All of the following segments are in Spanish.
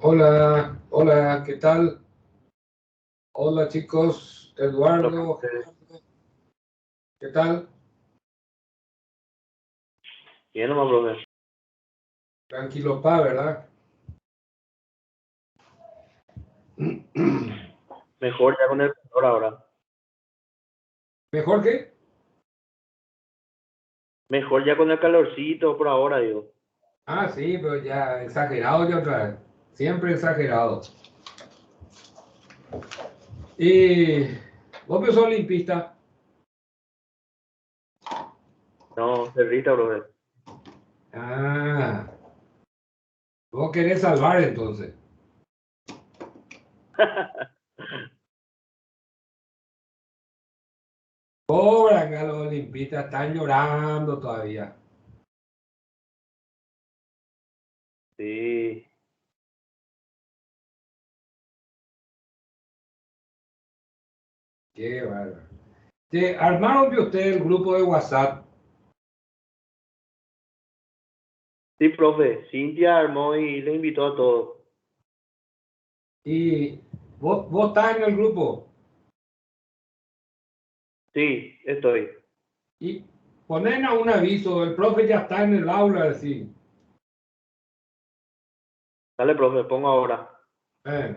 Hola, hola, ¿qué tal? Hola chicos, Lo Eduardo, que ¿qué tal? bien nomás, profe. Tranquilo, pa, ¿verdad? Mejor ya con el calor ahora. ¿Mejor que? Mejor ya con el calorcito por ahora, digo. Ah, sí, pero ya exagerado ya otra vez. Siempre exagerado. Y vos que sos olimpista. No, cerrita, profe. Ah, vos querés salvar entonces. Pobre acá los olimpistas, están llorando todavía. Sí. Qué bárbaro. ¿Armaron de ustedes el grupo de WhatsApp? Sí, profe. Cintia armó y le invitó a todos. Y vos estás en el grupo. Sí, estoy. Y ponen a un aviso, el profe ya está en el aula, así. Dale, profe, pongo ahora. Eh,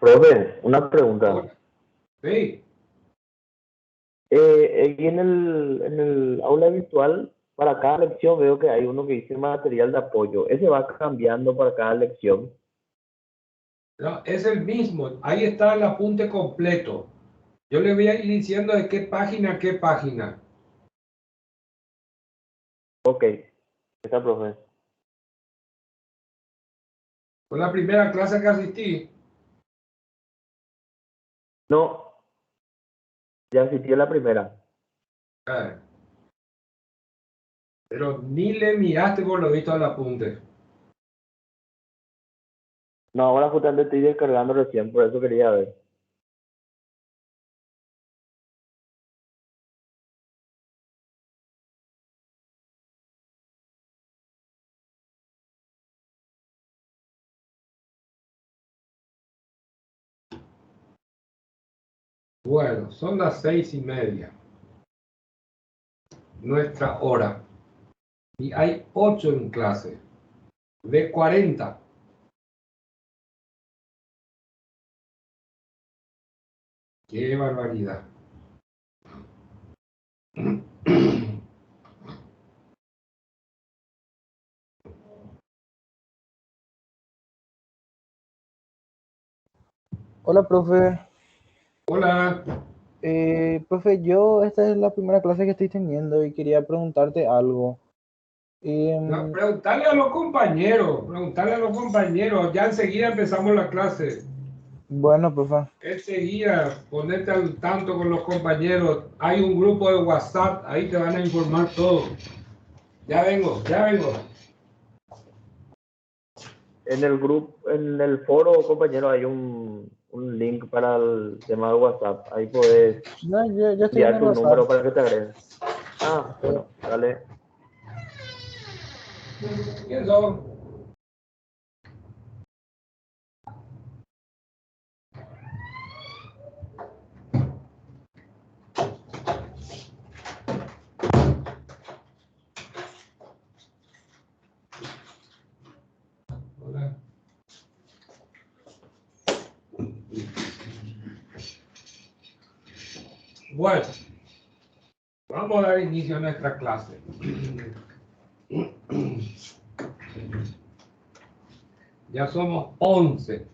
Profe, una pregunta. Sí. Aquí en el aula virtual, para cada lección veo que hay uno que dice material de apoyo. ¿Ese va cambiando para cada lección? No, es el mismo. Ahí está el apunte completo. Yo le voy a ir diciendo de qué página a qué página. Ok, está, profe. Fue la primera clase que asistí. No, ya asistí a la primera. Ah, pero ni le miraste por lo visto al apunte. No, ahora justamente estoy descargando recién, por eso quería ver. Bueno, son las 6:30. Nuestra hora. Y hay 8 en clase. De 40. ¡Qué barbaridad! Hola, profe. Hola. Profe, yo esta es la primera clase que estoy teniendo y quería preguntarte algo. No, Em, preguntarle a los compañeros. Preguntarle a los compañeros. Ya enseguida empezamos la clase. bueno, profe. Enseguida, ponerte al tanto con los compañeros. Hay un grupo de WhatsApp. Ahí te van a informar todo. Ya vengo, ya vengo. En el grupo, en el foro, compañero, hay un link para el tema de WhatsApp. Ahí puedes Ya estoy en enviar el tu WhatsApp. número para que te agreguen. Ah, Ok. bueno, dale. ¿Quién son? Hola. Bueno, vamos a dar inicio a nuestra clase. Ya somos 11.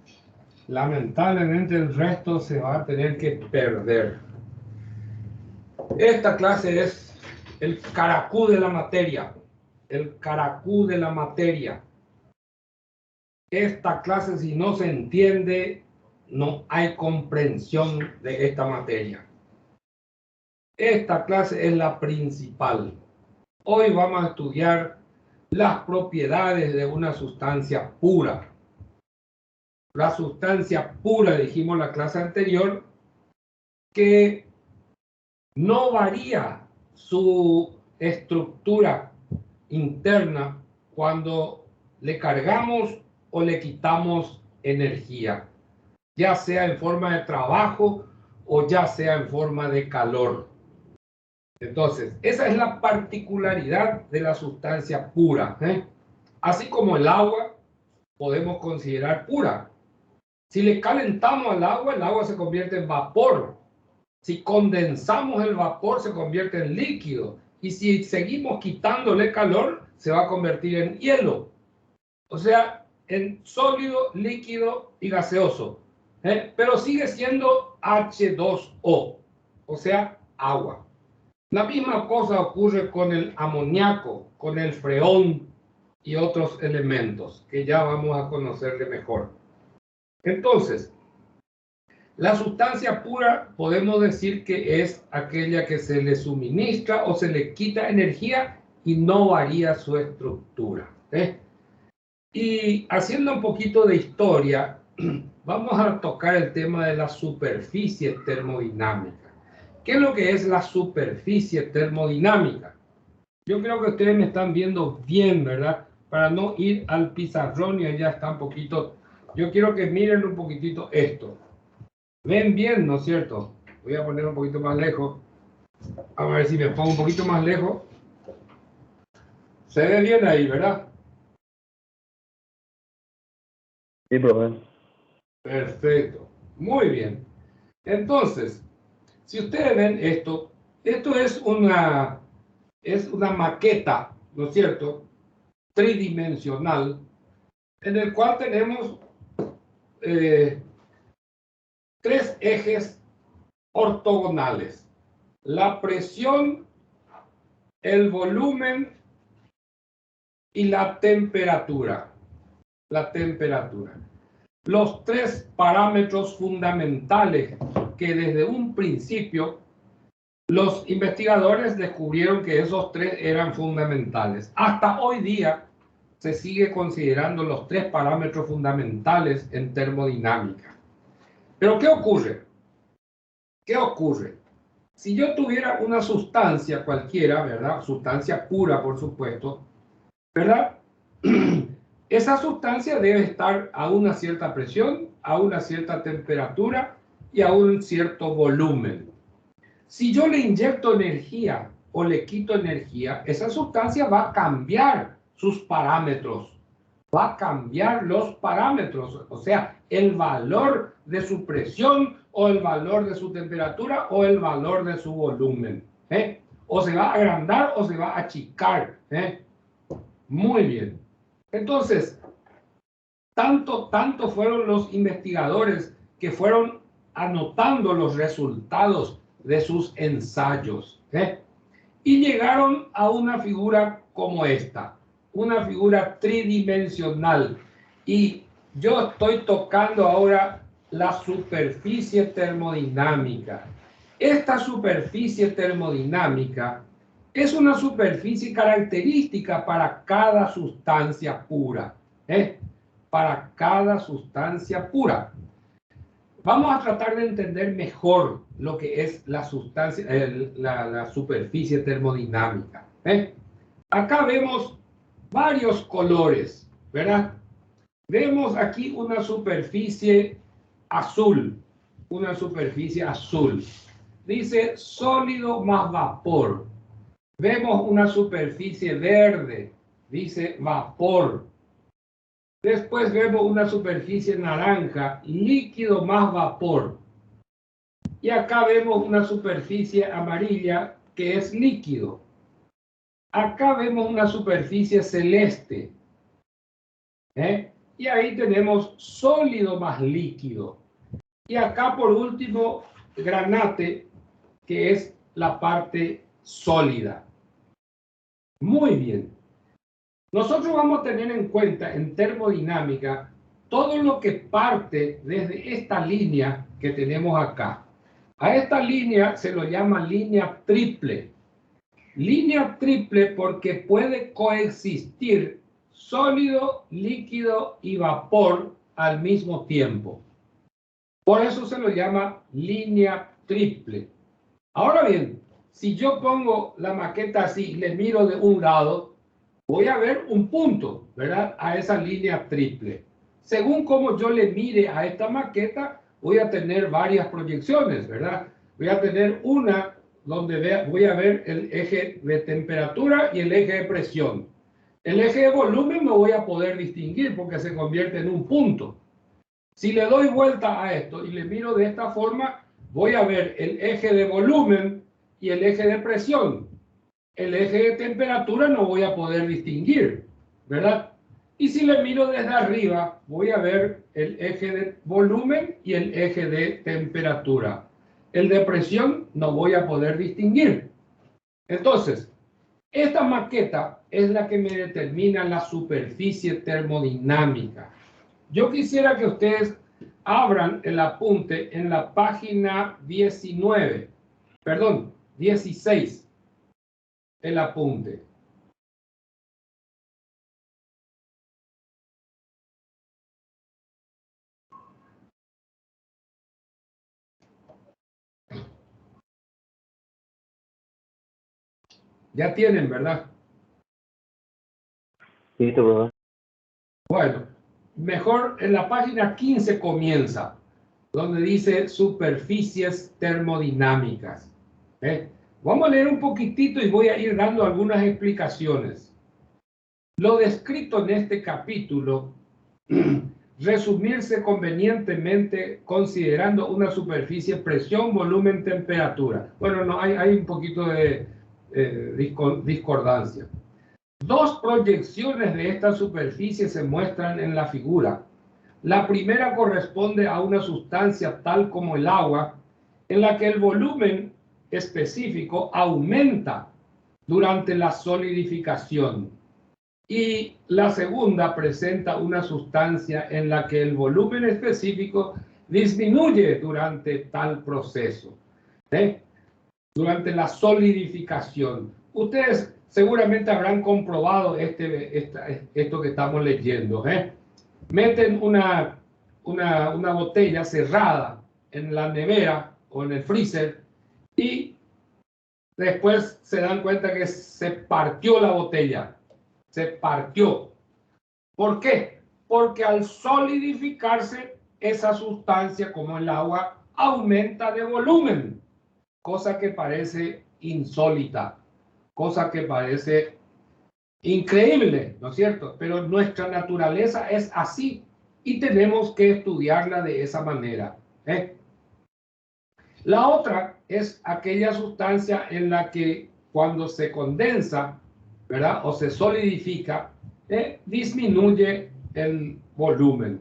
Lamentablemente el resto se va a tener que perder. Esta clase es el caracú de la materia. El caracú de la materia. Esta clase, si no se entiende, no hay comprensión de esta materia. Esta clase es la principal. Hoy vamos a estudiar las propiedades de una sustancia pura. La sustancia pura, dijimos la clase anterior, que no varía su estructura interna cuando le cargamos o le quitamos energía, ya sea en forma de trabajo o ya sea en forma de calor. Entonces, esa es la particularidad de la sustancia pura, ¿eh? Así como el agua podemos considerar pura. Si le calentamos al agua, el agua se convierte en vapor. Si condensamos el vapor, se convierte en líquido. Y si seguimos quitándole calor, se va a convertir en hielo. O sea, en sólido, líquido y gaseoso. Pero sigue siendo H2O, o sea, agua. La misma cosa ocurre con el amoníaco, con el freón y otros elementos que ya vamos a conocerle mejor. Entonces, la sustancia pura podemos decir que es aquella que se le suministra o se le quita energía y no varía su estructura. Y haciendo un poquito de historia, vamos a tocar el tema de la superficie termodinámica. ¿Qué es lo que es la superficie termodinámica? Yo creo que ustedes me están viendo bien, ¿verdad? Para no ir al pizarrón y allá está un poquito. Yo quiero que miren un poquitito esto. Ven bien, ¿no es cierto? Voy a poner un poquito más lejos. A ver si me pongo un poquito más lejos. Se ve bien ahí, ¿verdad? Sí, profe. Perfecto. Muy bien. Entonces, si ustedes ven esto, esto es una maqueta, ¿no es cierto?, tridimensional, en el cual tenemos tres ejes ortogonales: la presión, el volumen y la temperatura. La temperatura. Los tres parámetros fundamentales que desde un principio los investigadores descubrieron que esos tres eran fundamentales. Hasta hoy día se sigue considerando los tres parámetros fundamentales en termodinámica. Pero ¿qué ocurre? ¿Qué ocurre? Si yo tuviera una sustancia cualquiera, ¿verdad? Sustancia pura, por supuesto, ¿verdad? Esa sustancia debe estar a una cierta presión, a una cierta temperatura y a un cierto volumen. Si yo le inyecto energía o le quito energía, esa sustancia va a cambiar sus parámetros. Va a cambiar los parámetros, o sea, el valor de su presión o el valor de su temperatura o el valor de su volumen. O se va a agrandar o se va a achicar. Muy bien. Entonces, tanto fueron los investigadores que fueron anotando los resultados de sus ensayos, y llegaron a una figura como esta, una figura tridimensional. Y yo estoy tocando ahora la superficie termodinámica. Esta superficie termodinámica es una superficie característica para cada sustancia pura, para cada sustancia pura. Vamos a tratar de entender mejor lo que es la sustancia, la superficie termodinámica. Acá vemos varios colores, ¿verdad? Vemos aquí una superficie azul, Dice sólido más vapor. Vemos una superficie verde, dice vapor. Después vemos una superficie naranja, líquido más vapor. Y acá vemos una superficie amarilla que es líquido. Acá vemos una superficie celeste. Y ahí tenemos sólido más líquido. Y acá por último, granate, que es la parte sólida. Muy bien. Nosotros vamos a tener en cuenta en termodinámica todo lo que parte desde esta línea que tenemos acá. A esta línea se lo llama línea triple. Línea triple porque puede coexistir sólido, líquido y vapor al mismo tiempo. Por eso se lo llama línea triple. Ahora bien, si yo pongo la maqueta así y le miro de un lado, voy a ver un punto, ¿verdad?, a esa línea triple. Según como yo le mire a esta maqueta, voy a tener varias proyecciones, ¿verdad? Voy a tener una donde voy a ver el eje de temperatura y el eje de presión. El eje de volumen no voy a poder distinguir porque se convierte en un punto. Si le doy vuelta a esto y le miro de esta forma, voy a ver el eje de volumen y el eje de presión. El eje de temperatura no voy a poder distinguir, ¿verdad? Y si le miro desde arriba, voy a ver el eje de volumen y el eje de temperatura. El de presión no voy a poder distinguir. Entonces, esta maqueta es la que me determina la superficie termodinámica. Yo quisiera que ustedes abran el apunte en la página 16. El apunte. Ya tienen, ¿verdad? Sí, profesor. Bueno, mejor en la página 15 comienza, donde dice superficies termodinámicas. Vamos a leer un poquitito y voy a ir dando algunas explicaciones. Lo descrito en este capítulo resumirse convenientemente considerando una superficie, presión, volumen, temperatura. Bueno, no, hay un poquito de discordancia. Dos proyecciones de esta superficie se muestran en la figura. La primera corresponde a una sustancia tal como el agua, en la que el volumen específico aumenta durante la solidificación. Y la segunda presenta una sustancia en la que el volumen específico disminuye durante tal proceso, durante la solidificación. Ustedes seguramente habrán comprobado esto que estamos leyendo. Meten una botella cerrada en la nevera o en el freezer y después se dan cuenta que se partió la botella. Se partió. ¿Por qué? Porque al solidificarse, esa sustancia, como el agua, aumenta de volumen, cosa que parece insólita, cosa que parece increíble, ¿no es cierto? Pero nuestra naturaleza es así y tenemos que estudiarla de esa manera. La otra es aquella sustancia en la que cuando se condensa, ¿verdad? O se solidifica, disminuye el volumen.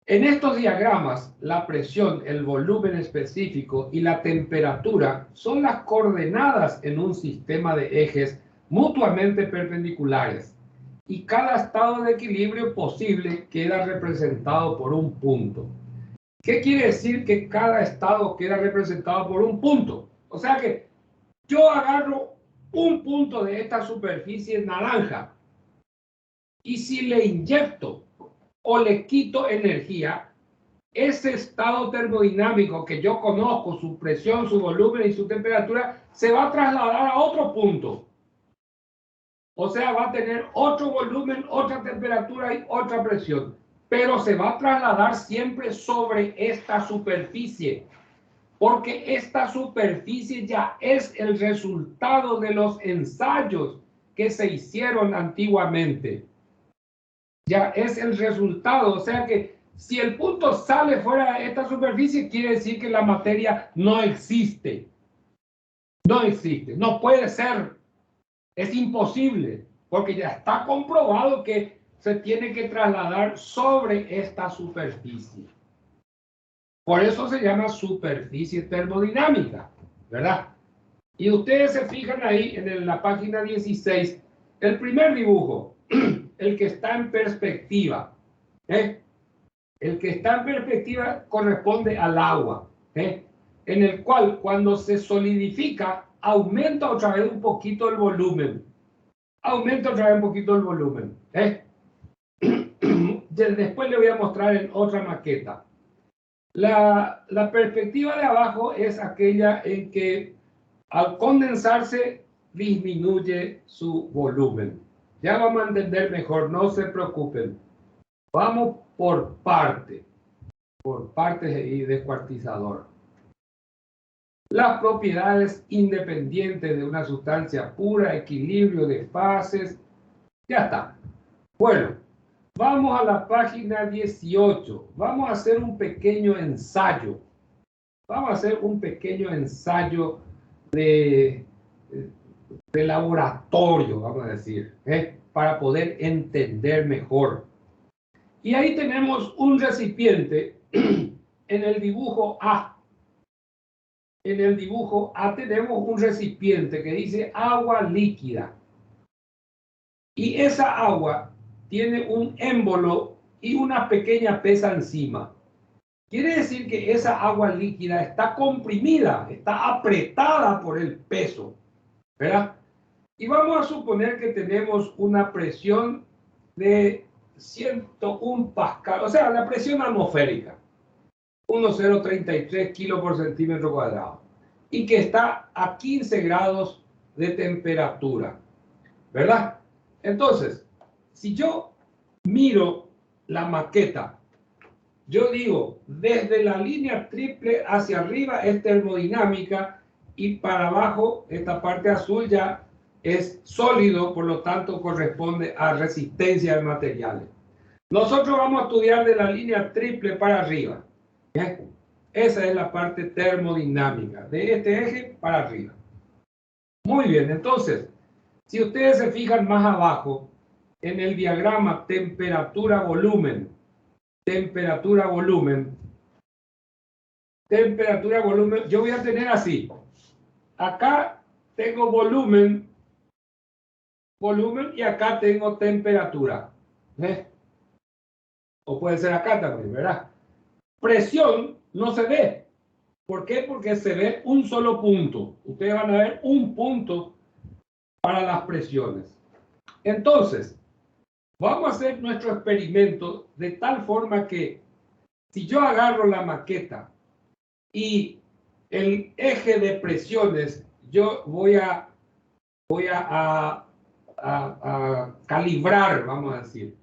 En estos diagramas, la presión, el volumen específico y la temperatura son las coordenadas en un sistema de ejes mutuamente perpendiculares y cada estado de equilibrio posible queda representado por un punto. ¿Qué quiere decir que cada estado queda representado por un punto? O sea que yo agarro un punto de esta superficie naranja y si le inyecto o le quito energía, ese estado termodinámico que yo conozco, su presión, su volumen y su temperatura, se va a trasladar a otro punto. O sea, va a tener otro volumen, otra temperatura y otra presión. Pero se va a trasladar siempre sobre esta superficie. Porque esta superficie ya es el resultado de los ensayos que se hicieron antiguamente. Ya es el resultado, o sea que si el punto sale fuera de esta superficie, quiere decir que la materia no existe. No existe, no puede ser, es imposible, porque ya está comprobado que se tiene que trasladar sobre esta superficie. Por eso se llama superficie termodinámica, ¿verdad? Y ustedes se fijan ahí en la página 16, el primer dibujo, el que está en perspectiva. El que está en perspectiva corresponde al agua, en el cual cuando se solidifica aumenta otra vez un poquito el volumen. Aumenta otra vez un poquito el volumen. Después le voy a mostrar en otra maqueta. La perspectiva de abajo es aquella en que al condensarse disminuye su volumen. Ya vamos a entender mejor, no se preocupen. Vamos por partes y descuartizador. Las propiedades independientes de una sustancia pura, equilibrio de fases, ya está. Bueno, vamos a la página 18. Vamos a hacer un pequeño ensayo. Vamos a hacer un pequeño ensayo de laboratorio, vamos a decir, para poder entender mejor. Y ahí tenemos un recipiente en el dibujo A. En el dibujo A tenemos un recipiente que dice agua líquida. Y esa agua tiene un émbolo y una pequeña pesa encima. Quiere decir que esa agua líquida está comprimida, está apretada por el peso, ¿verdad? Y vamos a suponer que tenemos una presión de 101 pascal, o sea, la presión atmosférica, 1033 kilos por centímetro cuadrado, y que está a 15 grados de temperatura, ¿verdad? Entonces, si yo miro la maqueta, yo digo, desde la línea triple hacia arriba es termodinámica y para abajo, esta parte azul ya es sólido, por lo tanto corresponde a resistencia de materiales. Nosotros vamos a estudiar de la línea triple para arriba. ¿Bien? Esa es la parte termodinámica, de este eje para arriba. Muy bien, entonces, si ustedes se fijan más abajo, en el diagrama temperatura-volumen, temperatura-volumen, temperatura-volumen, yo voy a tener así. Acá tengo volumen, volumen y acá tengo temperatura. ¿Ves? O puede ser acá también, ¿verdad? Presión no se ve. ¿Por qué? Porque se ve un solo punto. Ustedes van a ver un punto para las presiones. Entonces, vamos a hacer nuestro experimento de tal forma que si yo agarro la maqueta y el eje de presiones, yo voy a calibrar, vamos a decir.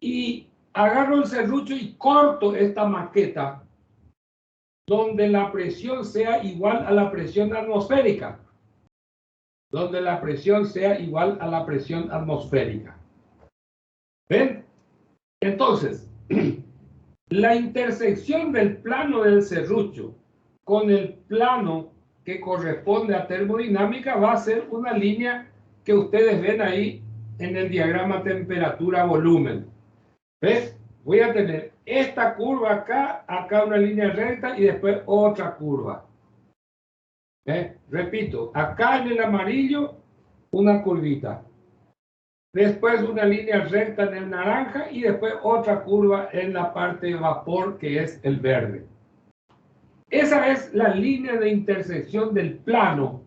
Y agarro el serrucho y corto esta maqueta donde la presión sea igual a la presión atmosférica. Donde la presión sea igual a la presión atmosférica. ¿Ven? Entonces, la intersección del plano del serrucho con el plano que corresponde a termodinámica va a ser una línea que ustedes ven ahí en el diagrama temperatura-volumen. ¿Ves? Voy a tener esta curva acá, acá una línea recta y después otra curva. Repito, acá en el amarillo una curvita. Después una línea recta en el naranja y después otra curva en la parte de vapor que es el verde. Esa es la línea de intersección del plano,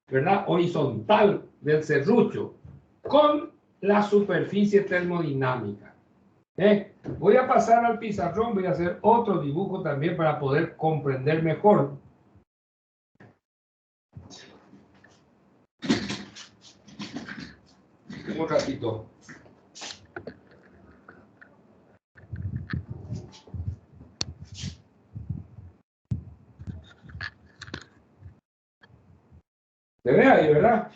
¿verdad? Horizontal del serrucho con la superficie termodinámica. Voy a pasar al pizarrón, voy a hacer otro dibujo también para poder comprender mejor. Un ratito. ¿Se ve ahí, verdad?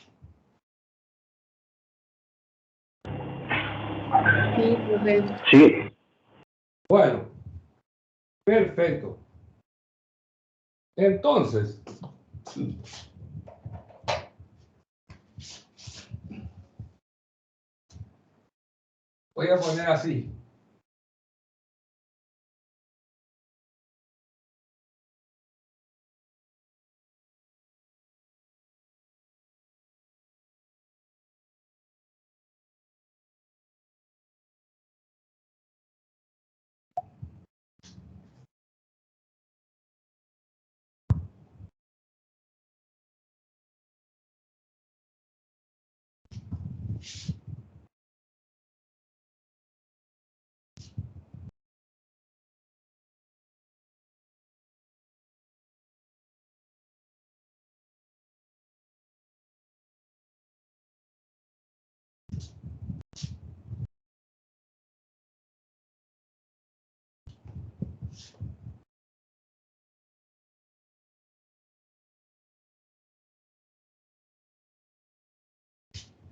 Sí, perfecto. Sí. Bueno, perfecto. Entonces, voy a poner así.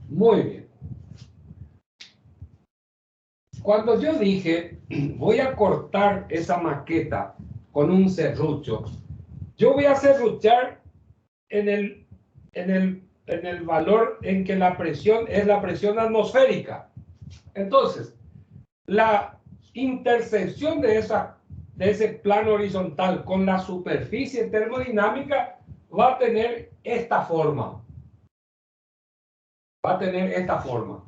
Muy bien. Cuando yo dije, voy a cortar esa maqueta con un serrucho, yo voy a serruchar en el valor en que la presión es la presión atmosférica. Entonces, la intersección de ese plano horizontal con la superficie termodinámica va a tener esta forma. Va a tener esta forma.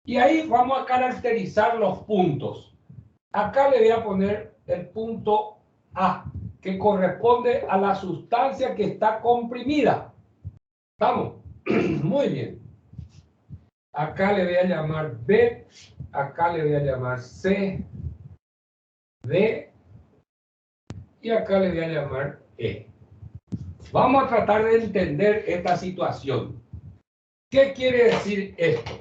Y ahí vamos a caracterizar los puntos. Acá le voy a poner el punto A, que corresponde a la sustancia que está comprimida. ¿Estamos? Muy bien. Acá le voy a llamar B, acá le voy a llamar C, D, y acá le voy a llamar E. Vamos a tratar de entender esta situación. ¿Qué quiere decir esto?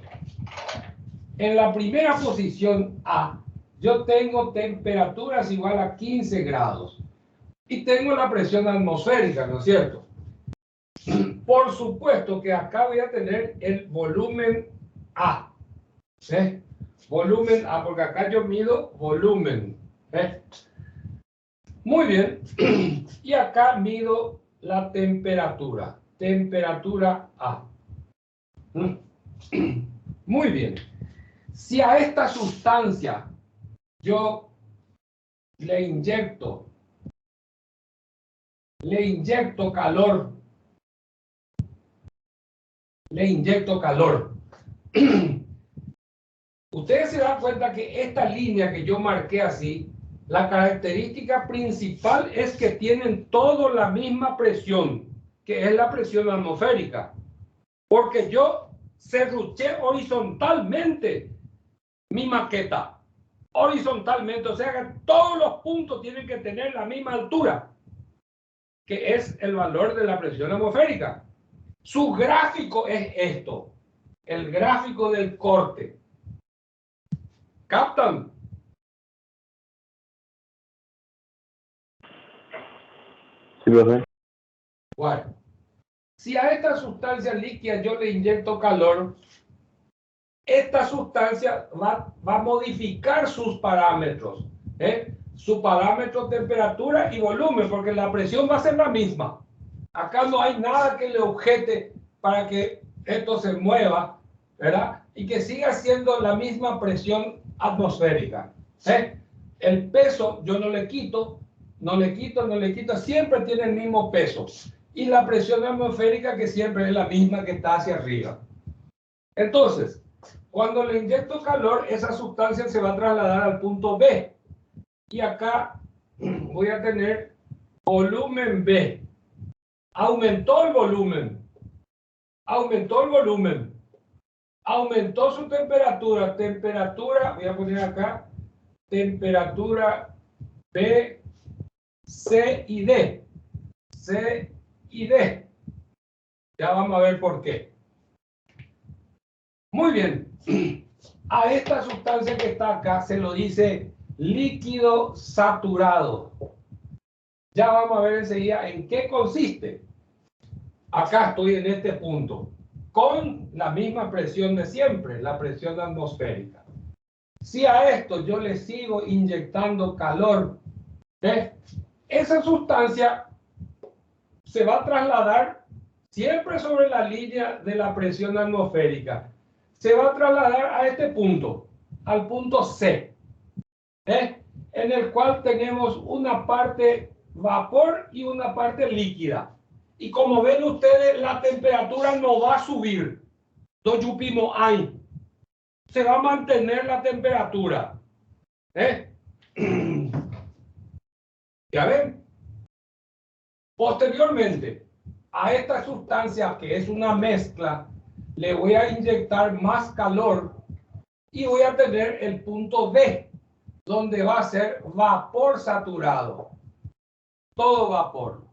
En la primera posición A, yo tengo temperaturas igual a 15 grados y tengo la presión atmosférica, ¿no es cierto? Por supuesto que acá voy a tener el volumen A. Volumen A, porque acá yo mido volumen. Muy bien. Y acá mido la temperatura. Temperatura A. Muy bien. Si a esta sustancia yo le inyecto calor, ustedes se dan cuenta que esta línea que yo marqué así, la característica principal es que tienen todos la misma presión, que es la presión atmosférica, porque yo serruché horizontalmente mi maqueta, horizontalmente, o sea que todos los puntos tienen que tener la misma altura, que es el valor de la presión atmosférica. Su gráfico es esto, el gráfico del corte. ¿Captan? Sí, profe. Bueno, si a esta sustancia líquida yo le inyecto calor, esta sustancia va a modificar sus parámetros, su parámetro temperatura y volumen, porque la presión va a ser la misma. Acá no hay nada que le objete para que esto se mueva, ¿verdad? Y que siga siendo la misma presión atmosférica. El peso yo no le quito, siempre tiene el mismo peso. Y la presión atmosférica que siempre es la misma que está hacia arriba. Entonces, cuando le inyecto calor, esa sustancia se va a trasladar al punto B. Y acá voy a tener volumen B. Aumentó el volumen. Aumentó su temperatura. Temperatura, voy a poner acá, temperatura B, C y D. C y D. Ya vamos a ver por qué. Muy bien. A esta sustancia que está acá se lo dice líquido saturado. Ya vamos a ver enseguida en qué consiste. Acá estoy en este punto, con la misma presión de siempre, la presión atmosférica. Si a esto yo le sigo inyectando calor, esa sustancia se va a trasladar siempre sobre la línea de la presión atmosférica. Se va a trasladar a este punto, al punto C, en el cual tenemos una parte vapor y una parte líquida. Y como ven ustedes, la temperatura no va a subir. Se va a mantener la temperatura. ¿Ya ven? Posteriormente, a esta sustancia que es una mezcla, le voy a inyectar más calor y voy a tener el punto B, donde va a ser vapor saturado. Todo vapor.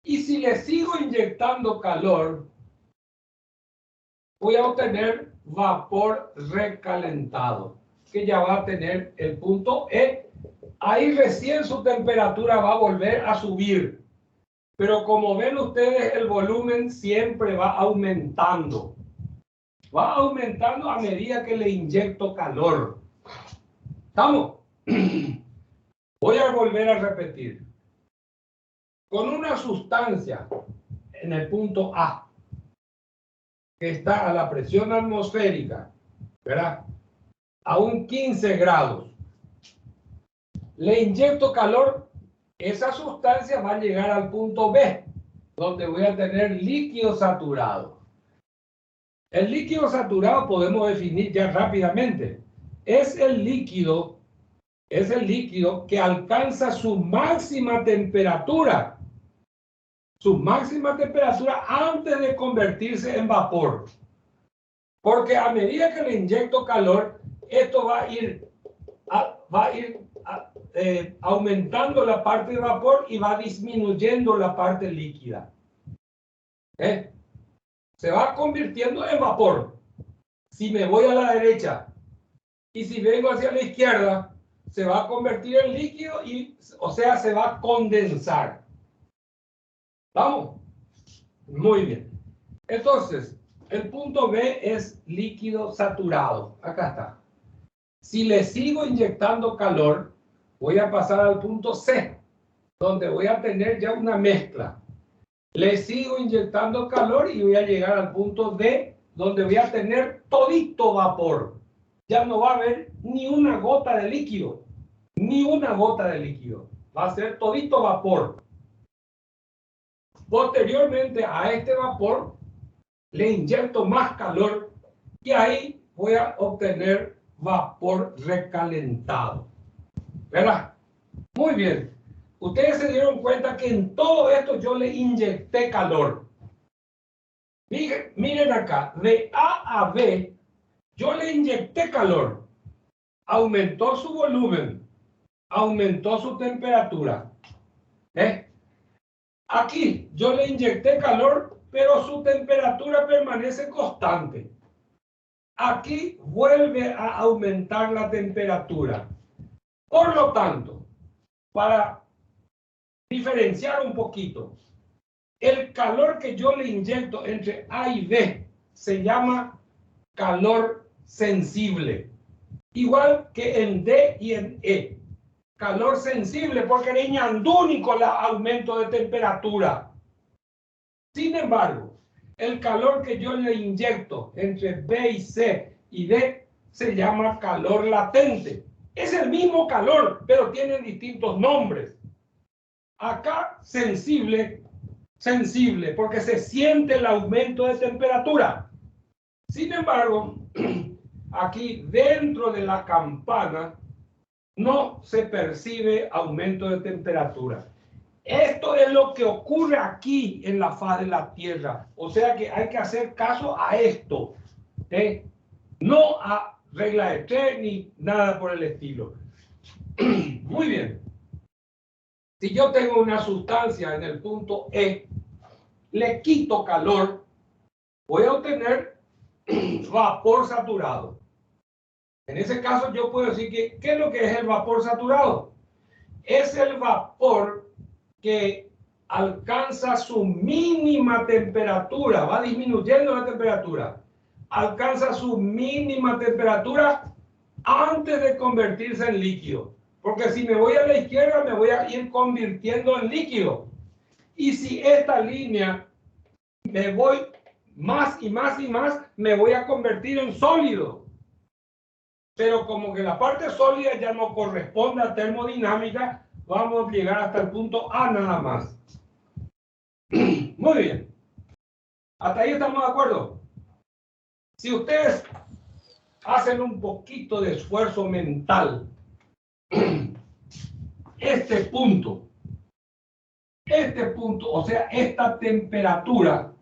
Y si le sigo inyectando calor, voy a obtener vapor recalentado, que ya va a tener el punto E. Ahí recién su temperatura va a volver a subir. Pero como ven ustedes, el volumen siempre va aumentando. Va aumentando a medida que le inyecto calor. ¿Estamos? Voy a volver a repetir. Con una sustancia en el punto A, que está a la presión atmosférica, ¿verdad? A un 15 grados. Le inyecto calor, esa sustancia va a llegar al punto B, donde voy a tener líquido saturado. El líquido saturado podemos definir ya rápidamente. Es el líquido que alcanza su máxima temperatura. Su máxima temperatura antes de convertirse en vapor. Porque a medida que le inyecto calor, esto va a ir aumentando la parte de vapor y va disminuyendo la parte líquida. Se va convirtiendo en vapor. Si me voy a la derecha y si vengo hacia la izquierda, se va a convertir en líquido y, o sea, se va a condensar. ¿Vamos? Muy bien. Entonces, el punto B es líquido saturado. Acá está. Si le sigo inyectando calor, voy a pasar al punto C, donde voy a tener ya una mezcla. Le sigo inyectando calor y voy a llegar al punto D, donde voy a tener todito vapor. Ya no va a haber ni una gota de líquido, ni una gota de líquido. Va a ser todito vapor. Posteriormente a este vapor, le inyecto más calor y ahí voy a obtener vapor recalentado. ¿Verdad? Muy bien. Ustedes se dieron cuenta que en todo esto yo le inyecté calor. Miren acá, de A a B, yo le inyecté calor. Aumentó su volumen, aumentó su temperatura. Aquí yo le inyecté calor, pero su temperatura permanece constante. Aquí vuelve a aumentar la temperatura. Por lo tanto, para diferenciar un poquito, el calor que yo le inyecto entre A y B se llama calor sensible. Igual que en D y en E. Calor sensible porque es único el aumento de temperatura. Sin embargo, el calor que yo le inyecto entre B y C y D se llama calor latente. Es el mismo calor, pero tienen distintos nombres. Acá sensible, porque se siente el aumento de temperatura. Sin embargo, aquí dentro de la campana no se percibe aumento de temperatura. Esto es lo que ocurre aquí en la faz de la Tierra. O sea que hay que hacer caso a esto. No a regla de 3 ni nada por el estilo. Muy bien. Si yo tengo una sustancia en el punto E, le quito calor, voy a obtener vapor saturado. En ese caso yo puedo decir que, ¿qué es lo que es el vapor saturado? Es el vapor que alcanza su mínima temperatura, va disminuyendo la temperatura, alcanza su mínima temperatura antes de convertirse en líquido. Porque si me voy a la izquierda, me voy a ir convirtiendo en líquido. Y si esta línea me voy más y más y más, me voy a convertir en sólido. Pero como que la parte sólida ya no corresponde a termodinámica, vamos a llegar hasta el punto A nada más. Muy bien. ¿Hasta ahí estamos de acuerdo? Si ustedes hacen un poquito de esfuerzo mental, este punto, o sea, esta temperatura,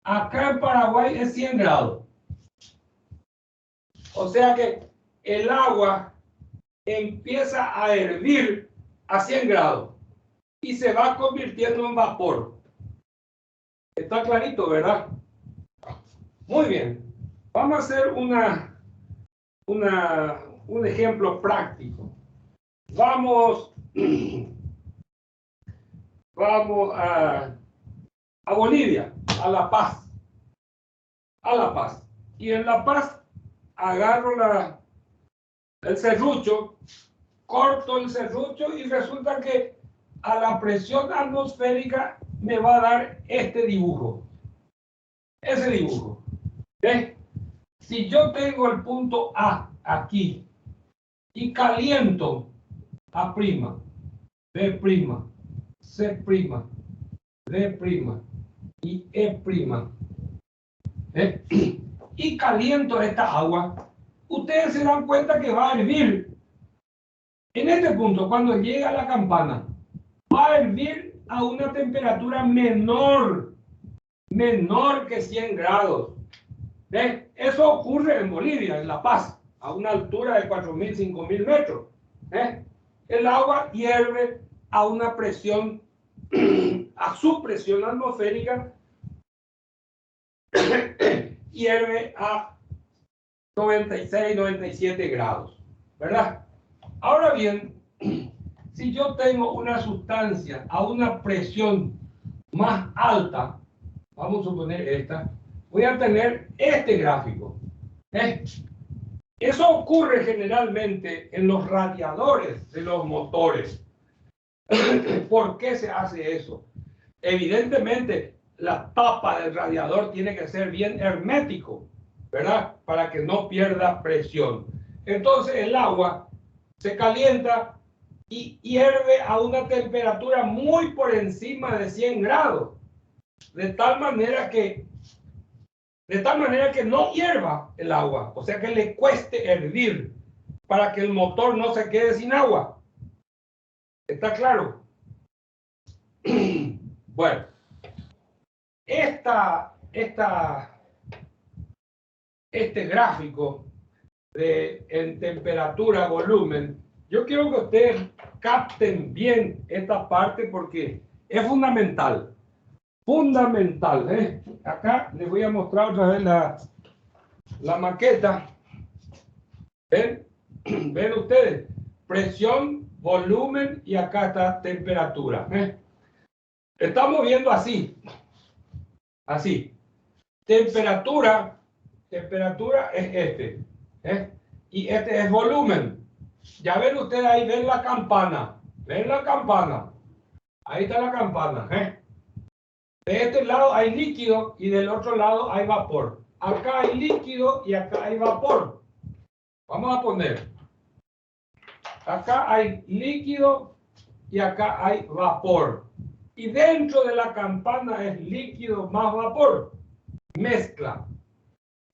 acá en Paraguay es 100 grados. O sea que el agua empieza a hervir a 100 grados y se va convirtiendo en vapor. Está clarito, ¿verdad? Muy bien. Vamos a hacer un ejemplo práctico. Vamos a Bolivia, a La Paz. A La Paz. Y en La Paz agarro el serrucho, corto el serrucho y resulta que a la presión atmosférica me va a dar este dibujo. Ese dibujo. ¿Ves? Si yo tengo el punto A aquí y caliento A', B', C', D' y E', y caliento esta agua, ustedes se dan cuenta que va a hervir. En este punto, cuando llega la campana, va a hervir a una temperatura menor que 100 grados. ¿Ves? Eso ocurre en Bolivia, en La Paz, a una altura de 4.000, 5.000 metros. El agua hierve a una presión, a su presión atmosférica, hierve a 96, 97 grados, ¿verdad? Ahora bien, si yo tengo una sustancia a una presión más alta, vamos a suponer esta, voy a tener este gráfico. Eso ocurre generalmente en los radiadores de los motores. ¿Por qué se hace eso? Evidentemente, la tapa del radiador tiene que ser bien hermético, ¿verdad? Para que no pierda presión. Entonces el agua se calienta y hierve a una temperatura muy por encima de 100 grados. De tal manera que no hierva el agua, o sea que le cueste hervir para que el motor no se quede sin agua. ¿Está claro? Bueno, este gráfico en temperatura, volumen, yo quiero que ustedes capten bien esta parte porque es fundamental. Fundamental, ¿eh? Acá les voy a mostrar otra vez la maqueta. ¿Ven? ¿Ven ustedes? Presión, volumen y acá está temperatura. Estamos viendo así. Así. Temperatura es este. Y este es volumen. Ya ven ustedes ahí, ven la campana. ¿Ven la campana? Ahí está la campana. De este lado hay líquido y del otro lado hay vapor. Acá hay líquido y acá hay vapor. Vamos a poner. Acá hay líquido y acá hay vapor. Y dentro de la campana es líquido más vapor. Mezcla.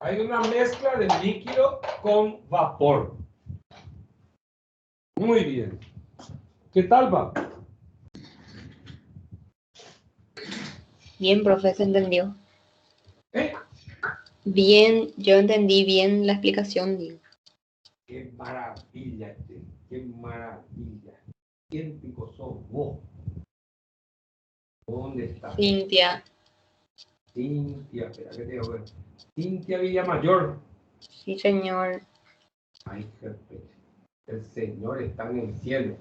Hay una mezcla de líquido con vapor. Muy bien. ¿Qué tal va? Bien, profe, se entendió. ¿Eh? Bien, yo entendí bien la explicación, digo. Qué maravilla, qué maravilla. ¿Quién pico sos vos? ¿Dónde estás? Cintia. Cintia, espera que te digo. Cintia Villamayor. Sí, señor. Ay, jefe. El Señor está en el cielo.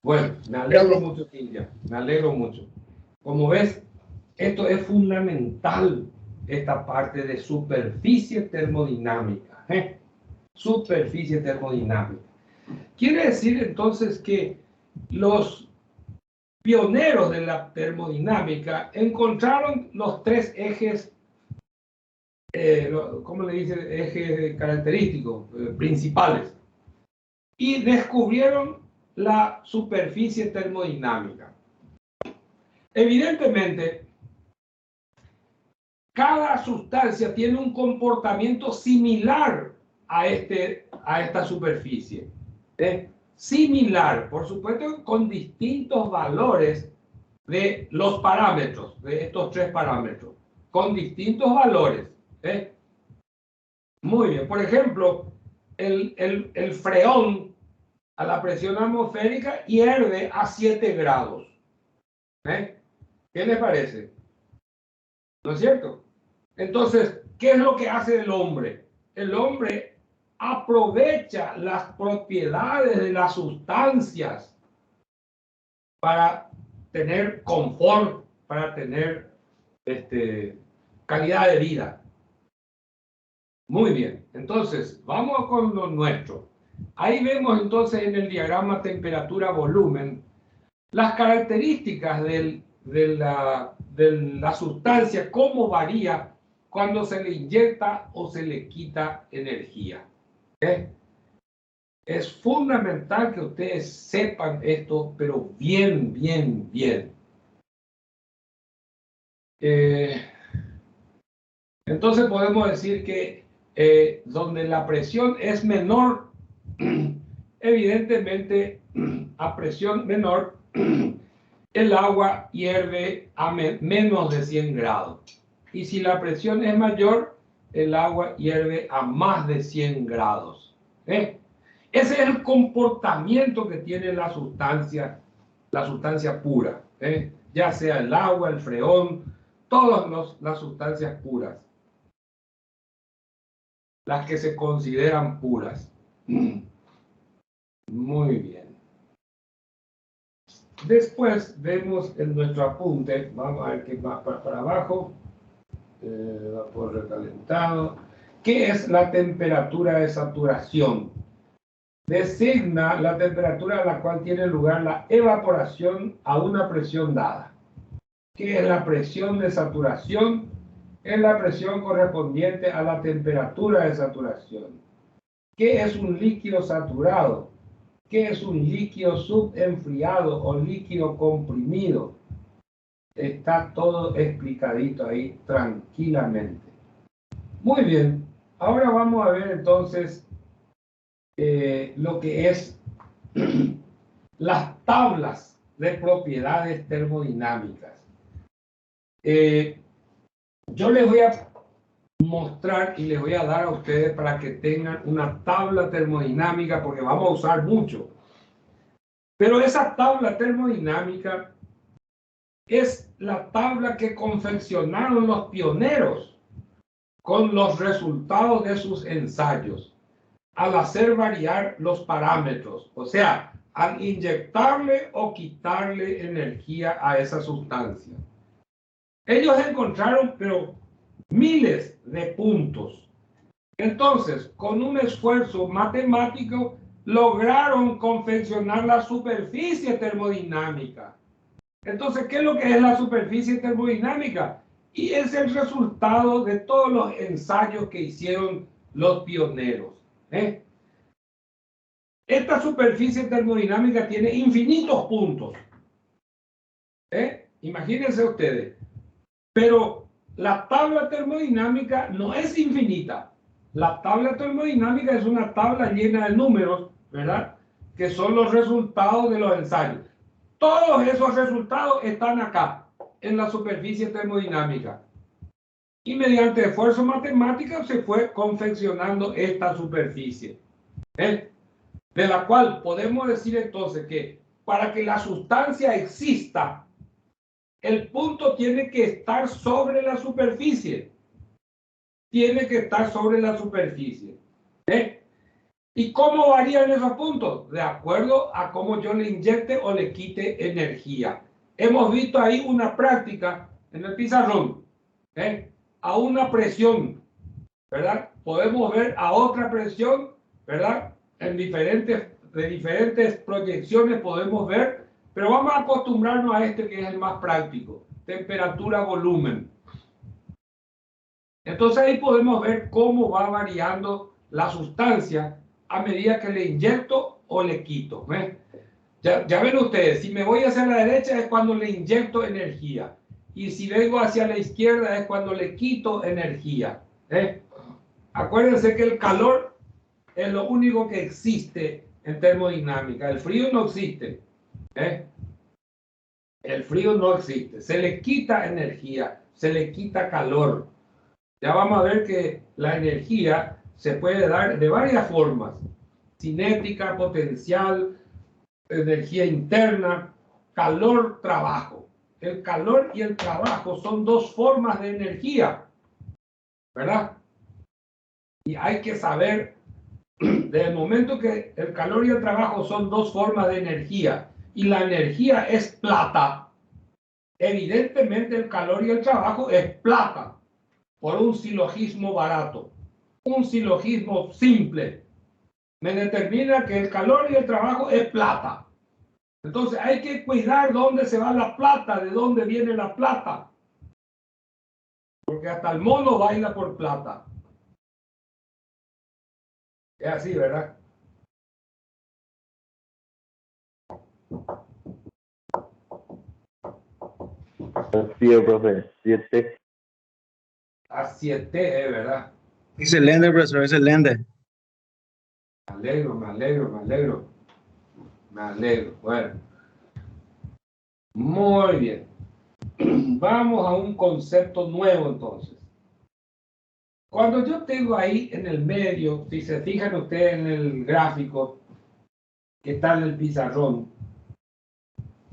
Bueno, me alegro mucho, Cintia. Me alegro mucho. Como ves, esto es fundamental, esta parte de superficie termodinámica. Superficie termodinámica. Quiere decir entonces que los pioneros de la termodinámica encontraron los tres ejes, ¿cómo le dicen? Ejes característicos, principales, y descubrieron la superficie termodinámica. Evidentemente, cada sustancia tiene un comportamiento similar a esta superficie. Similar, por supuesto, con distintos valores de los parámetros, de estos tres parámetros, con distintos valores. Muy bien, por ejemplo, el freón a la presión atmosférica hierve a 7 grados. ¿Qué les parece? ¿No es cierto? Entonces, ¿qué es lo que hace el hombre? El hombre aprovecha las propiedades de las sustancias para tener confort, para tener calidad de vida. Muy bien, entonces vamos con lo nuestro. Ahí vemos entonces en el diagrama temperatura-volumen las características de la sustancia, cómo varía cuando se le inyecta o se le quita energía. Es fundamental que ustedes sepan esto, pero bien, bien, bien. Entonces podemos decir que donde la presión es menor, evidentemente a presión menor, el agua hierve a menos de 100 grados. Y si la presión es mayor, el agua hierve a más de 100 grados. Ese es el comportamiento que tiene la sustancia pura. Ya sea el agua, el freón, todas las sustancias puras. Las que se consideran puras. Muy bien. Después vemos en nuestro apunte, vamos a ver qué más para abajo, vapor recalentado. ¿Qué es la temperatura de saturación? Designa la temperatura a la cual tiene lugar la evaporación a una presión dada. ¿Qué es la presión de saturación? Es la presión correspondiente a la temperatura de saturación. ¿Qué es un líquido saturado? ¿Qué es un líquido subenfriado o líquido comprimido? Está todo explicadito ahí tranquilamente. Muy bien, ahora vamos a ver entonces lo que es las tablas de propiedades termodinámicas. Yo les voy a mostrar y les voy a dar a ustedes para que tengan una tabla termodinámica, porque vamos a usar mucho. Pero esa tabla termodinámica es la tabla que confeccionaron los pioneros con los resultados de sus ensayos al hacer variar los parámetros, o sea, al inyectarle o quitarle energía a esa sustancia. Ellos encontraron, pero miles de puntos. Entonces, con un esfuerzo matemático, lograron confeccionar la superficie termodinámica. Entonces, ¿qué es lo que es la superficie termodinámica? Y es el resultado de todos los ensayos que hicieron los pioneros. Esta superficie termodinámica tiene infinitos puntos. Imagínense ustedes. Pero la tabla termodinámica no es infinita. La tabla termodinámica es una tabla llena de números, ¿verdad? Que son los resultados de los ensayos. Todos esos resultados están acá, en la superficie termodinámica. Y mediante esfuerzo matemático se fue confeccionando esta superficie. De la cual podemos decir entonces que para que la sustancia exista, el punto tiene que estar sobre la superficie. Tiene que estar sobre la superficie. ¿Y cómo varían esos puntos? De acuerdo a cómo yo le inyecte o le quite energía. Hemos visto ahí una práctica en el pizarrón. A una presión, ¿verdad? Podemos ver a otra presión, ¿verdad? De diferentes proyecciones podemos ver, pero vamos a acostumbrarnos a este que es el más práctico. Temperatura, volumen. Entonces ahí podemos ver cómo va variando la sustancia a medida que le inyecto o le quito. Ya ven ustedes, si me voy hacia la derecha es cuando le inyecto energía. Y si vengo hacia la izquierda es cuando le quito energía. Acuérdense que el calor es lo único que existe en termodinámica. El frío no existe. El frío no existe. Se le quita energía, se le quita calor. Ya vamos a ver que la energía se puede dar de varias formas. Cinética, potencial, energía interna, calor, trabajo. El calor y el trabajo son dos formas de energía, ¿verdad? Y hay que saber, desde el momento que el calor y el trabajo son dos formas de energía, y la energía es plata, evidentemente el calor y el trabajo es plata, por un silogismo barato, un silogismo simple. Me determina que el calor y el trabajo es plata. Entonces hay que cuidar dónde se va la plata, de dónde viene la plata. Porque hasta el mono baila por plata. Es así, ¿verdad? Así es, profe. 7. A 7, ¿verdad? Excelente, profesor, excelente. Me alegro, me alegro, me alegro. Me alegro. Bueno. Muy bien. Vamos a un concepto nuevo entonces. Cuando yo tengo ahí en el medio, si se fijan ustedes en el gráfico que está en el pizarrón,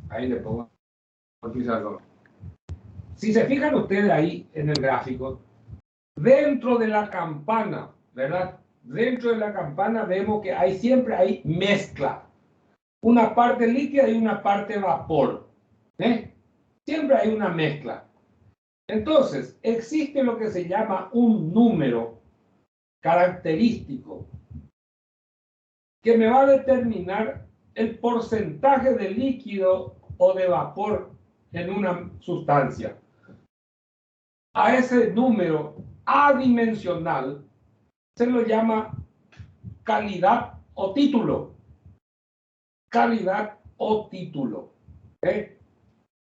ahí le pongo el pizarrón. Si se fijan ustedes ahí en el gráfico, dentro de la campana, ¿verdad? Dentro de la campana vemos que siempre hay mezcla. Una parte líquida y una parte vapor. Siempre hay una mezcla. Entonces, existe lo que se llama un número característico que me va a determinar el porcentaje de líquido o de vapor en una sustancia. A ese número adimensional se lo llama calidad o título. Calidad o título. ¿Okay?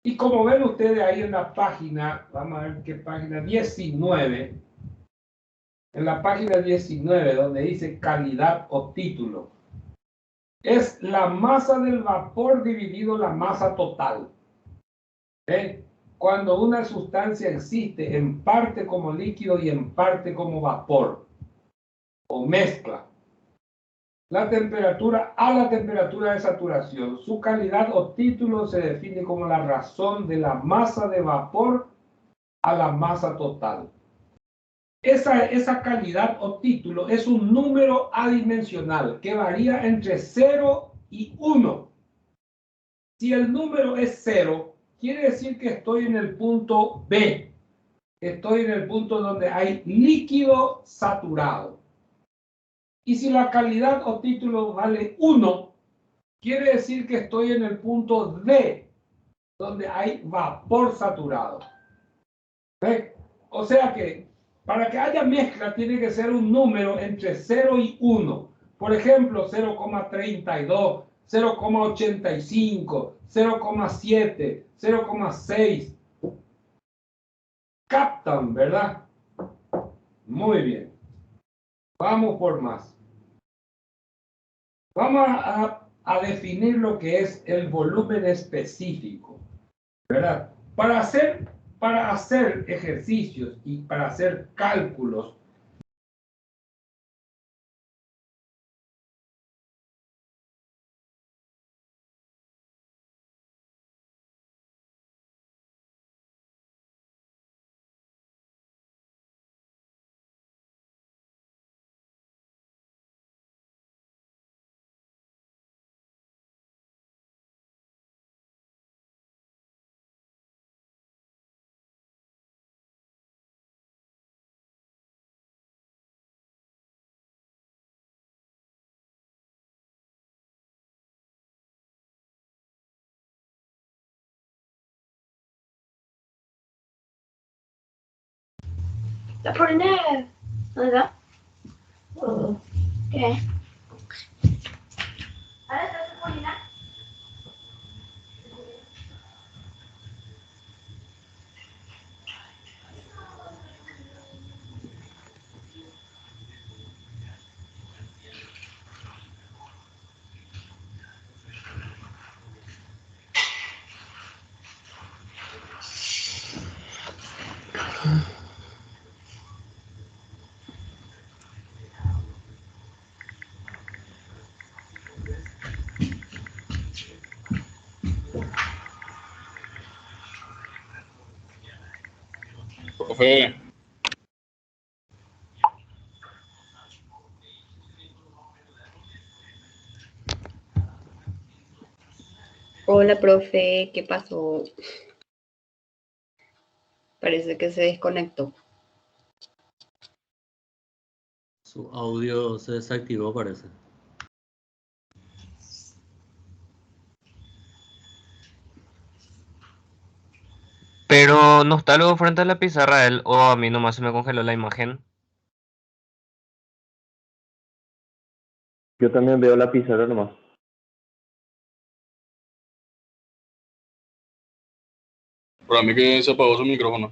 Y como ven ustedes ahí en la página, vamos a ver qué página, 19, en la página 19 donde dice calidad o título, es la masa del vapor dividido la masa total. ¿Okay? Cuando una sustancia existe en parte como líquido y en parte como vapor o mezcla, la temperatura a la temperatura de saturación, su calidad o título se define como la razón de la masa de vapor a la masa total. Esa calidad o título es un número adimensional que varía entre 0 y 1. Si el número es 0, quiere decir que estoy en el punto B. Estoy en el punto donde hay líquido saturado. Y si la calidad o título vale 1, quiere decir que estoy en el punto D, donde hay vapor saturado. ¿Ve? O sea que para que haya mezcla tiene que ser un número entre 0 y 1. Por ejemplo, 0,32, 0,85, 0,7, 0,6. Captan, ¿verdad? Muy bien. Vamos por más. Vamos a definir lo que es el volumen específico, ¿verdad? Para hacer ejercicios y para hacer cálculos, La Polina. ¿Dónde está? ¿Qué? ¿Ahora está la Polina? Profe, Hola, profe, ¿qué pasó? Parece que se desconectó. Su audio se desactivó, parece. Pero no está luego frente a la pizarra él, o a mí nomás se me congeló la imagen. Yo también veo la pizarra nomás. para mí que se apagó su micrófono.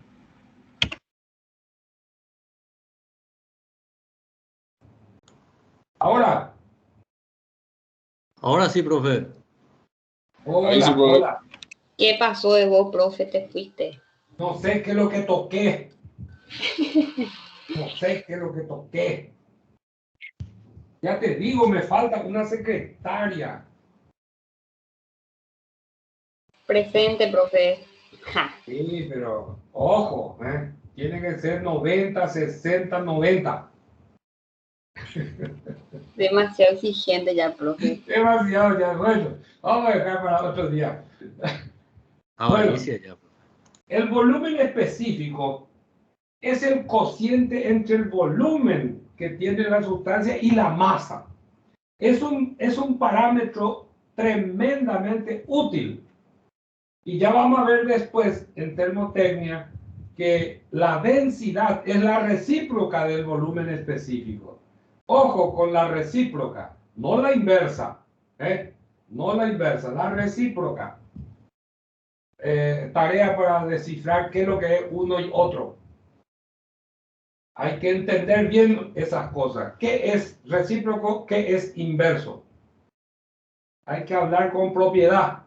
ahora, Ahora sí, profe. Ahí sí, hola, profe. hola, ¿Qué pasó de vos, profe? Te fuiste. no sé qué es lo que toqué, no sé qué es lo que toqué. Ya te digo, me falta una secretaria. Presente, profe. Ja. Sí, pero ojo, tiene que ser 90, 60, 90. Demasiado exigente ya, profe. Demasiado ya, bueno, vamos a dejar para otro día. Bueno, Avaricia ya. el volumen específico es el cociente entre el volumen que tiene la sustancia y la masa. Es un parámetro tremendamente útil. Y ya vamos a ver después, en termotecnia, que la densidad es la recíproca del volumen específico. Ojo con la recíproca, no la inversa, no la inversa, la recíproca. Tarea para descifrar qué es lo que es uno y otro. Hay que entender bien esas cosas. ¿Qué es recíproco? ¿Qué es inverso? Hay que hablar con propiedad.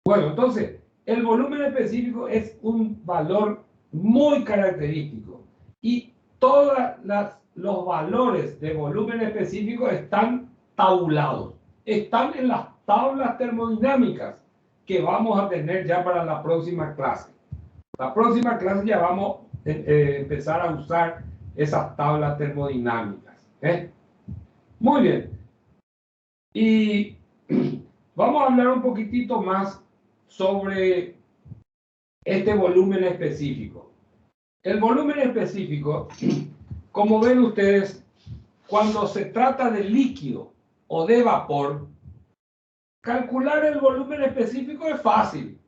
Bueno, entonces, el volumen específico es un valor muy característico y todos los valores de volumen específico están tabulados, están en las tablas termodinámicas que vamos a tener ya para la próxima clase. La próxima clase ya vamos a empezar a usar esas tablas termodinámicas. Muy bien. Y vamos a hablar un poquitito más sobre este volumen específico. El volumen específico, como ven ustedes, cuando se trata de líquido o de vapor, calcular el volumen específico es fácil,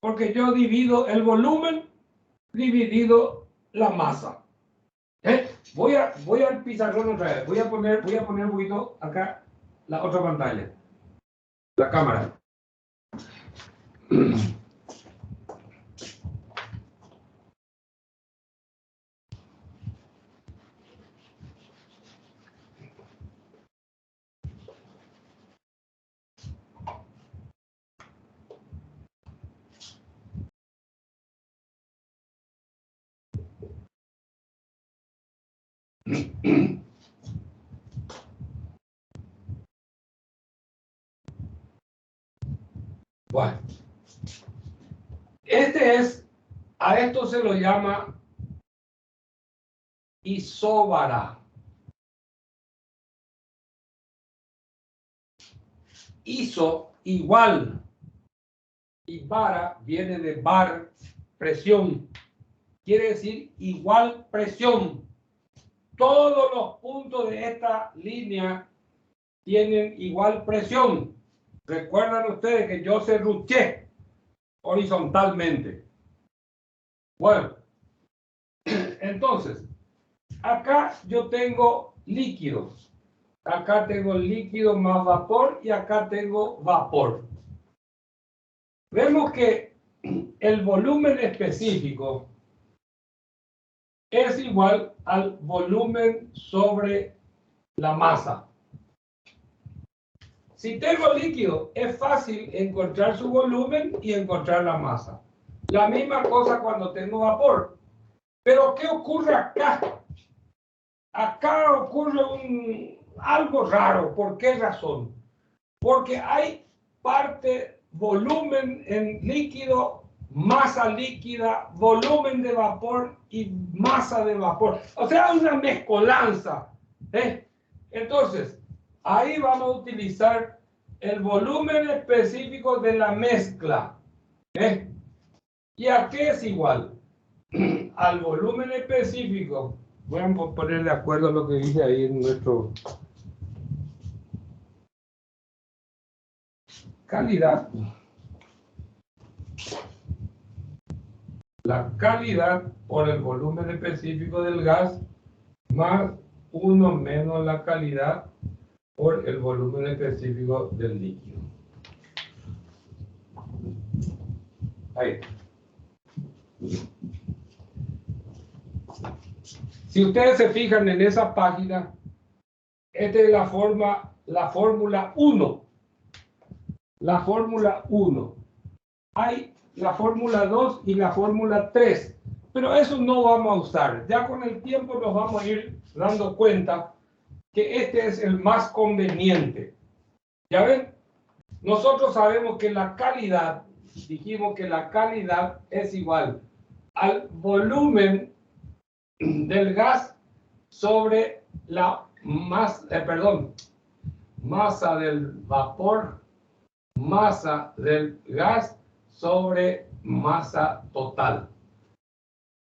porque yo divido el volumen dividido la masa. Voy al pizarrón otra vez. Voy a poner un poquito acá la otra pantalla, la cámara. Bueno, a esto se lo llama isóbara. Iso, igual, y vara viene de bar, presión. Quiere decir igual presión. Todos los puntos de esta línea tienen igual presión. Recuerdan ustedes que yo serruché horizontalmente. Bueno, entonces, acá yo tengo líquidos. Acá tengo líquido más vapor y acá tengo vapor. Vemos que el volumen específico es igual al volumen sobre la masa. Si tengo líquido, es fácil encontrar su volumen y encontrar la masa. La misma cosa cuando tengo vapor. Pero ¿qué ocurre acá? Acá ocurre algo raro. ¿Por qué razón? Porque hay parte volumen en líquido, masa líquida, volumen de vapor y masa de vapor. O sea, una mezcolanza. Entonces, ahí vamos a utilizar el volumen específico de la mezcla. ¿Y a qué es igual? Al volumen específico. Voy a poner de acuerdo a lo que dice ahí en nuestro calidad. La calidad por el volumen específico del gas más 1 menos la calidad por el volumen específico del líquido. Ahí. Si ustedes se fijan en esa página, esta es la fórmula 1. La fórmula 1. Hay la fórmula 2 y la fórmula 3. Pero eso no vamos a usar. Ya con el tiempo nos vamos a ir dando cuenta que este es el más conveniente. ¿Ya ven? Nosotros sabemos que la calidad, dijimos que la calidad es igual al volumen del gas sobre la masa del vapor, masa del gas sobre masa total.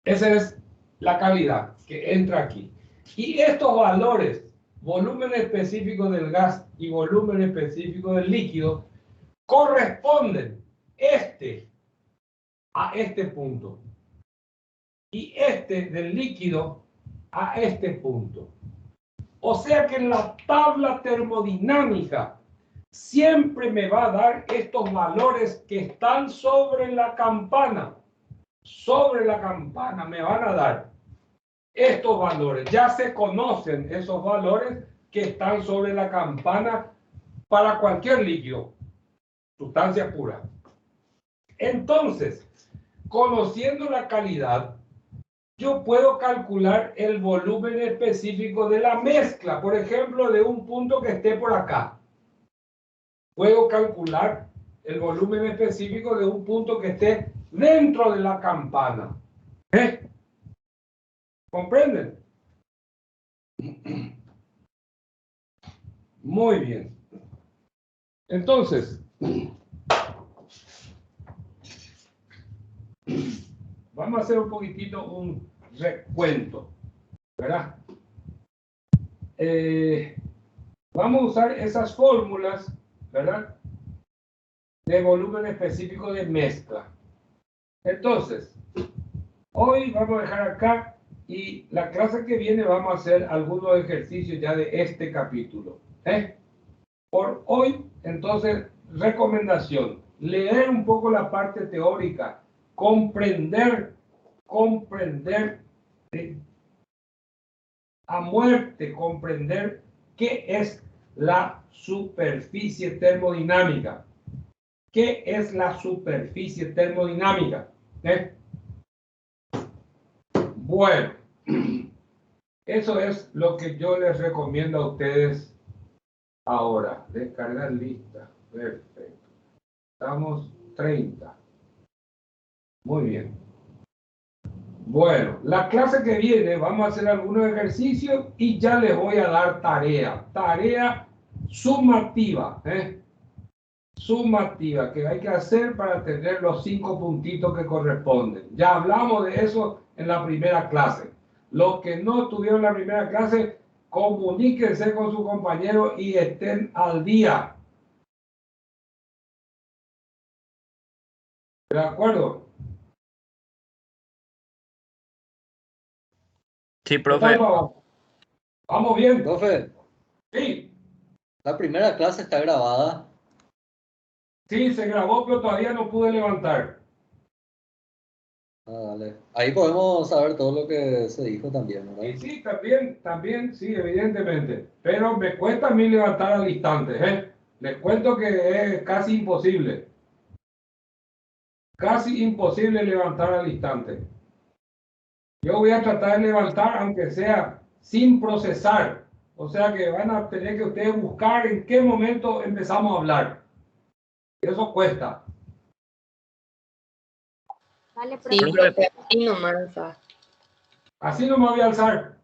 Esa es la calidad que entra aquí. Y estos valores, volumen específico del gas y volumen específico del líquido, corresponden a este punto y del líquido a este punto. O sea que en la tabla termodinámica siempre me va a dar estos valores que están sobre la campana. Sobre la campana me van a dar estos valores. Ya se conocen esos valores que están sobre la campana para cualquier líquido, sustancia pura. Entonces, conociendo la calidad, yo puedo calcular el volumen específico de la mezcla, por ejemplo, de un punto que esté por acá. Puedo calcular el volumen específico de un punto que esté dentro de la campana. ¿Comprenden? Muy bien. Entonces, vamos a hacer un poquitito un recuento, ¿verdad? Vamos a usar esas fórmulas, ¿verdad? De volumen específico de mezcla. Entonces, hoy vamos a dejar acá y la clase que viene vamos a hacer algunos ejercicios ya de este capítulo. Por hoy, entonces, recomendación, leer un poco la parte teórica, comprender a muerte, comprender qué es la superficie termodinámica. ¿Qué es la superficie termodinámica? Bueno, eso es lo que yo les recomiendo a ustedes ahora. Descargar lista. Perfecto. Estamos 30. Muy bien. Bueno, la clase que viene vamos a hacer algunos ejercicios y ya les voy a dar tarea. Tarea sumativa. Sumativa que hay que hacer para tener los 5 puntitos que corresponden. Ya hablamos de eso en la primera clase. Los que no estuvieron en la primera clase, comuníquense con su compañero y estén al día. ¿De acuerdo? Sí, profe. ¿Vamos bien? Profe, Sí. la primera clase está grabada. Sí, se grabó, pero todavía no pude levantar. Vale. Ahí podemos saber todo lo que se dijo también, ¿verdad? Y sí, también, sí, evidentemente. Pero me cuesta a mí levantar al instante, Les cuento que es casi imposible. Casi imposible levantar al instante. Yo voy a tratar de levantar, aunque sea sin procesar. O sea que van a tener que ustedes buscar en qué momento empezamos a hablar. Eso cuesta. Vale, sí, profe, así nomás. Así no me voy a alzar.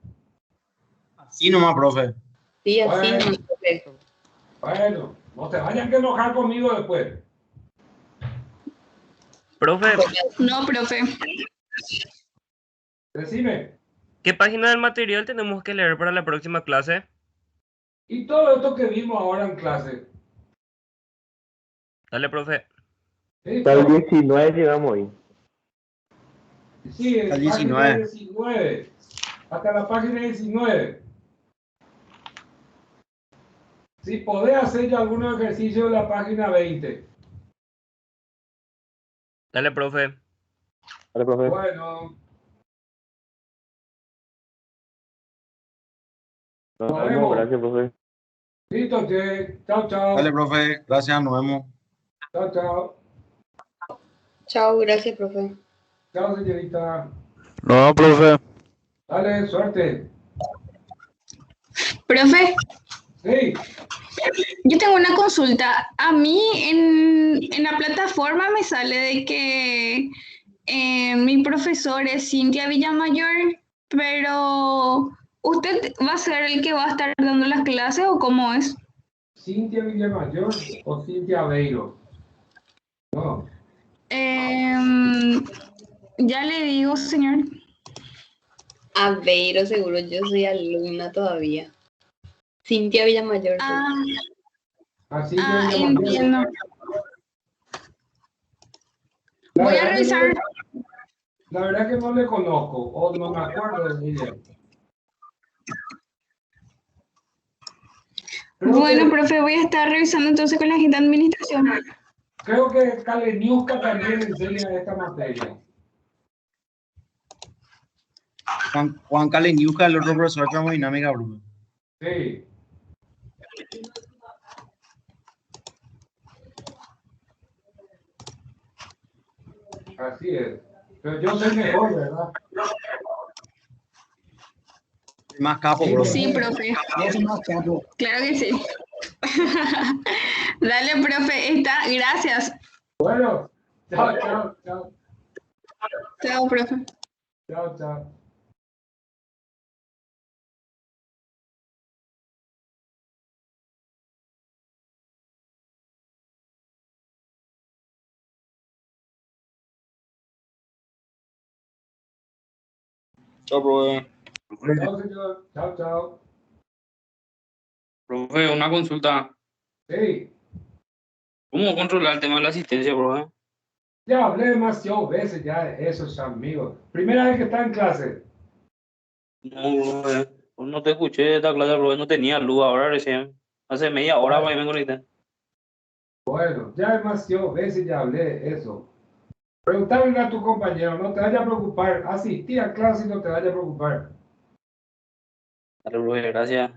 Así nomás, profe. Sí, así Bueno. nomás, profe. Bueno, no se vayan que enojar conmigo después. Profe, No, profe. Decime. ¿qué página del material tenemos que leer para la próxima clase? Y todo esto que vimos ahora en clase. Dale, profe. Hasta el 19 llegamos hoy. Sí, Al página 19. 19. Hasta la página 19. Si podés hacer ya algunos ejercicios de la página 20. Dale, profe. Vale, profe. Bueno. Nos Nos vemos. vemos. Gracias, profe. Listo, che. Chao, chao. Dale, profe. Gracias, nos vemos. Chao, chao. Chao, gracias, profe. Chao, señorita. No, profe. Dale, suerte. Profe, Sí. yo tengo una consulta. A mí en la plataforma me sale de que mi profesor es Cintia Villamayor, pero ¿usted va a ser el que va a estar dando las clases o cómo es? ¿Cintia Villamayor o Cintia Aveiro? No. Ya le digo, señor. Aveiro, seguro, yo soy alumna todavía. Cintia Villamayor. soy. Así que Entiendo. La Voy a verdad que no revisar. la verdad que no le conozco o no me acuerdo de ella. Bueno, profe, voy a estar revisando entonces con la gente de administración. Creo que Kaleniuska también enseña esta materia. Juan Kaleniuska, el otro profesor de termodinámica, profe. Sí. Así es. Pero yo soy mejor, ¿verdad? Más capo, profe. Sí, profe. Yo soy más capo. Claro que sí. Dale, profe. Gracias. Bueno, chao, chao, chao. Chao, profe. Chao, chao. Chao, profe. Chao, señor. Chao, chao. Profe, una consulta. Sí. ¿Cómo controlar el tema de la asistencia, profe? Ya hablé demasiadas veces ya de eso, amigo. Primera vez que está en clase. No, profe. No te escuché esta clase, profe. No tenía luz ahora recién. Hace media hora para que me conecté. Bueno, ya demasiadas veces ya hablé de eso. Preguntarle a tu compañero, no te vayas a preocupar. Asistí a clase y no te vayas a preocupar. Dale, profe, gracias.